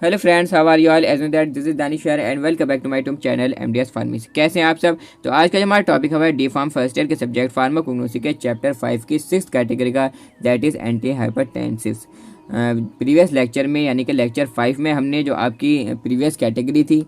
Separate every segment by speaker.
Speaker 1: Hello friends, how are you all? As that this is Danish and welcome back to my YouTube channel MDS pharmacy. कैसे हैं आप सब? तो आज का जो हमारा टॉपिक हमारे डी फार्म फर्स्ट ईयर के सब्जेक्ट फार्माकोग्नोसी के चैप्टर 5 की 6th कैटेगरी का, that is anti hypertensives. Previous lecture में यानी कि लेक्चर 5 में हमने जो आपकी प्रीवियस कैटेगरी थी,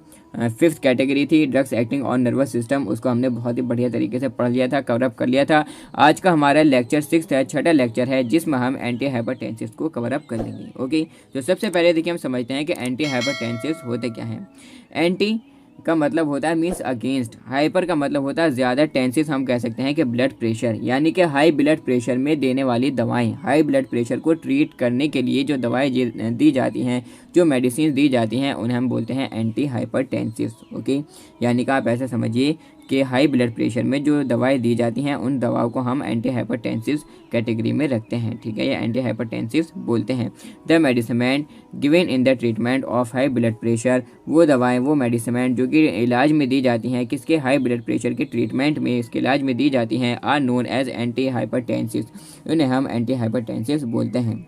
Speaker 1: 5th कैटेगरी थी drugs acting on nervous system, उसको हमने बहुत ही बढ़िया तरीके से पढ़ लिया था, कवरअप कर लिया था। आज का हमारा लेक्चर 6 है, छठा लेक्चर है, जिसमें हम एंटी हाइपरटेंसिव्स को कवरअप कर लेंगे। ओके, तो सबसे पहले देखिए हम समझते हैं कि एंटी हाइपरटेंसिव्स होते क्या हैं। एंटी का मतलब होता है मीन्स अगेंस्ट, हाइपर का मतलब होता है ज़्यादा, टेंसिस हम कह सकते हैं कि ब्लड प्रेशर, यानी कि हाई ब्लड प्रेशर में देने वाली दवाएं, हाई ब्लड प्रेशर को ट्रीट करने के लिए जो दवाएं दी जाती हैं, जो मेडिसिन दी जाती हैं, उन्हें हम बोलते हैं एंटी हाइपरटेंसिव्स। ओके, यानी कि आप ऐसा समझिए कि हाई ब्लड प्रेशर में जो दवाएं दी जाती हैं, उन दवाओं को हम एंटी हाइपरटेंसिव्स कैटेगरी में रखते हैं। ठीक है, ये एंटी हाइपरटेंसिव्स बोलते हैं। The medicine given in the treatment of high blood pressure, वो दवाएं, वो मेडिसिन जो कि इलाज में दी जाती हैं, किसके? हाई ब्लड प्रेशर के ट्रीटमेंट में, इसके इलाज में दी जाती हैं, are known as anti hypertensives, उन्हें हम एंटी हाइपरटेंसिव्स बोलते हैं।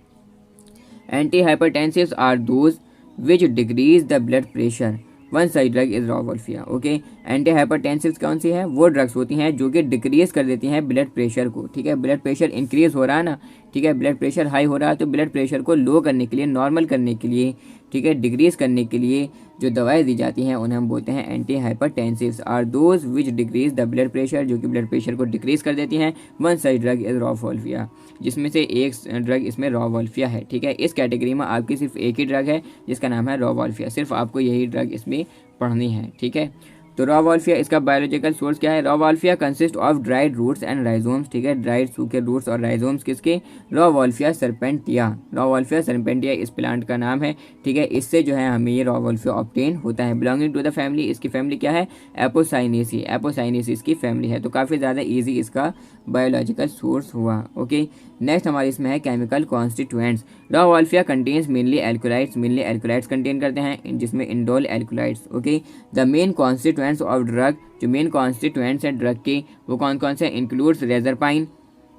Speaker 1: Anti hypertensives are those which decrease the blood pressure, one such drug is rauwolfia. Okay, anti hypertensives कौन सी है? वो ड्रग्स होती हैं जो कि डिक्रीज कर देती हैं ब्लड प्रेशर को। ठीक है, ब्लड प्रेशर इंक्रीज हो रहा है ना, ठीक है, ब्लड प्रेशर हाई हो रहा है, तो ब्लड प्रेशर को लो करने के लिए, नॉर्मल करने के लिए, ठीक है, डिक्रीज करने के लिए जो दवाएं दी जाती हैं, उन्हें हम बोलते हैं anti hypertensives. Are those which decrease the blood pressure, जो कि ब्लड प्रेशर को डिक्रीज कर देती हैं। One such drug is rauwolfia, जिसमें से एक ड्रग इसमें रॉवोल्फिया है। ठीक है, इस कैटेगरी में आपकी सिर्फ एक ही ड्रग है जिसका नाम है रॉवोल्फिया, सिर्फ आपको यही ड्रग इसमें पढ़नी है। ठीक है, तो रॉवोल्फिया, इसका बायोलॉजिकल सोर्स क्या है? Rauwolfia consist of dried roots and rhizomes. ठीक है, ड्राइड सूखे रूट्स और राइजोम्स किसके? रॉवोल्फिया सरपेंटिया। रॉवोल्फिया सरपेंटिया इस प्लांट का नाम है। ठीक है, इससे जो है हमें ये रॉवोल्फिया ऑब्टेन होता है। बिलोंगिंग टू द फैमिली, इसकी फैमिली क्या है? एपोसाइनेसी, एपोसाइनेसी इसकी फैमिली है। तो काफ़ी ज़्यादा ईजी इसका बायोलॉजिकल सोर्स हुआ। ओके, नेक्स्ट हमारे इसमें है chemical constituents. Rauwolfia contains mainly alkaloids, mainly alkaloids contain करते हैं, जिसमें indole alkaloids. Okay, the main constituents of drug, जो मेन कॉन्स्टिट्यूएंट्स हैं ड्रग के, वो कौन कौन से? Includes reserpine,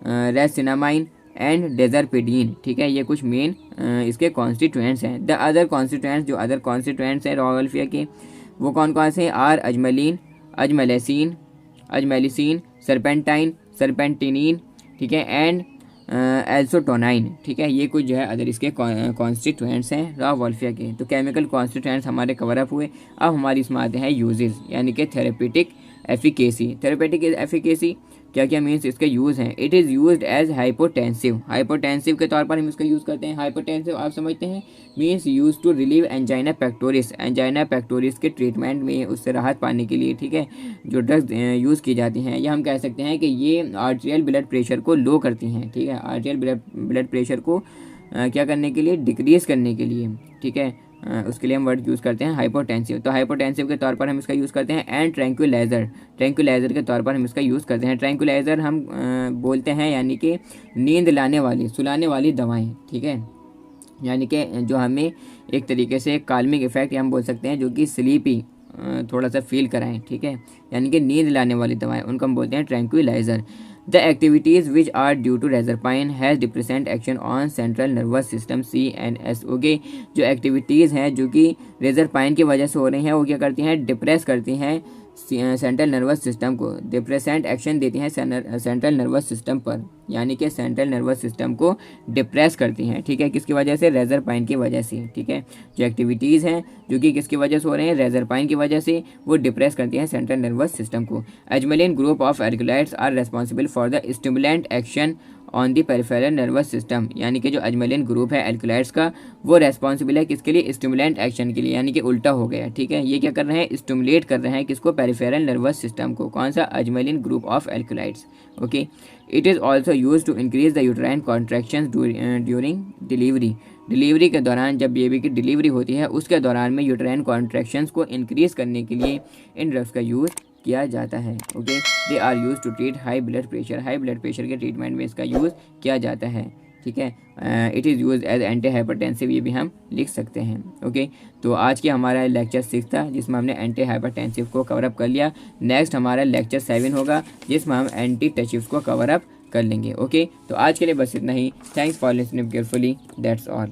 Speaker 1: rescinnamine and deserpidine. ठीक है, ये कुछ मेन इसके कॉन्स्टिट्यूएंट्स हैं। द अदर कॉन्स्टिट्यूएंट्स, जो अदर कॉन्स्टिट्यूएंट्स हैं रॉवोल्फिया के, वो कौन कौन से हैं? आर अजमलिन, अजमलेसिन, अजमेलिसिन, सरपेंटाइन, सरपेंटिनिन, ठीक है, एंड एल्सोटोनाइन। ठीक है, ये कुछ जो है अदर इसके कॉन्स्टिट्यूएंट्स हैं रॉवोल्फिया के। तो केमिकल कॉन्स्टिट्यूएंट्स हमारे कवर अप हुए। अब हमारी इसमें आते हैं यूजेस, यानी कि थेरेपेटिक एफिकेसी। थेरेपेटिक एफिकेसी क्या क्या मीन्स इसके यूज़ हैं? It is used as hypotensive, hypotensive के तौर पर हम इसका यूज़ करते हैं। हाइपोटेंसिव आप समझते हैं, means use to relieve angina pectoris, angina pectoris के ट्रीटमेंट में उससे राहत पाने के लिए, ठीक है, जो ड्रग्स यूज़ की जाती हैं, या हम कह सकते हैं कि ये आर्टेरियल ब्लड प्रेशर को लो करती हैं। ठीक है, आर्टेरियल ब्लड प्रेशर को क्या करने के लिए? डिक्रीज करने के लिए। ठीक है, उसके लिए हम वर्ड यूज़ करते हैं हाइपोटेंसिव। तो हाइपोटेंसिव के तौर पर हम इसका यूज़ करते हैं। एंड ट्रैंक्विलाइजर, ट्रैंक्विलाइजर के तौर पर हम इसका यूज़ करते हैं। ट्रैंक्विलाइजर हम बोलते हैं यानी कि नींद लाने वाली, सुलाने वाली दवाएं। ठीक है, यानी कि जो हमें एक तरीके से काल्मिक इफेक्ट हम बोल सकते हैं, जो कि स्लीपी थोड़ा सा फील कराएं। ठीक है, यानी कि नींद लाने वाली दवाएं, उनको हम बोलते हैं tranquilizer. The activities which are due to reserpine has depressant action on central nervous system CNS। Okay, जो एक्टिविटीज़ हैं जो कि रेजरपाइन की वजह से हो रही हैं, वो क्या करती हैं? डिप्रेस करती हैं सेंट्रल नर्वस सिस्टम को, डिप्रेसेंट एक्शन देती हैं सेंट्रल नर्वस सिस्टम पर, यानी कि सेंट्रल नर्वस सिस्टम को डिप्रेस करती हैं। ठीक है, किसकी वजह से? रेजरपाइन की वजह से। ठीक है, जो एक्टिविटीज़ हैं जो कि किसकी वजह से हो रहे हैं? रेजरपाइन की वजह से, वो डिप्रेस करती हैं सेंट्रल नर्वस सिस्टम को। Ajmaline group of alkaloids are responsible for the stimulant action on the peripheral nervous system, यानी कि जो अजमलिन ग्रुप है एल्कोलाइड्स का, वो रेस्पॉन्सिबल है किसके लिए? स्टिमुलेंट एक्शन के लिए, यानी कि उल्टा हो गया। ठीक है, ये क्या कर रहे हैं? स्टिमुलेट कर रहे हैं किसको? पेरिफेरल नर्वस सिस्टम को। कौन सा? Ajmaline group of alkaloids. Okay, it is also use to increase the uterine contractions during delivery, delivery के दौरान, जब बेबी की डिलीवरी होती है उसके दौरान में यूट्राइन कॉन्ट्रैक्शंस को इंक्रीज करने के लिए इन ड्रग्स का यूज़ किया जाता है। Okay, they are use to treat high blood pressure, high blood pressure के ट्रीटमेंट में इसका यूज़ किया जाता है। ठीक है, it is use as anti hypertensive, ये भी हम लिख सकते हैं। ओके, तो आज की हमारा लेक्चर 6 था, जिसमें हमने एंटी हाइपरटेंसिव को कवरअप कर लिया। नेक्स्ट हमारा लेक्चर 7 होगा, जिसमें हम एंटी टचिव्स को कवरअप कर लेंगे। ओके, तो आज के लिए बस इतना ही। Thanks for listening carefully, that's all.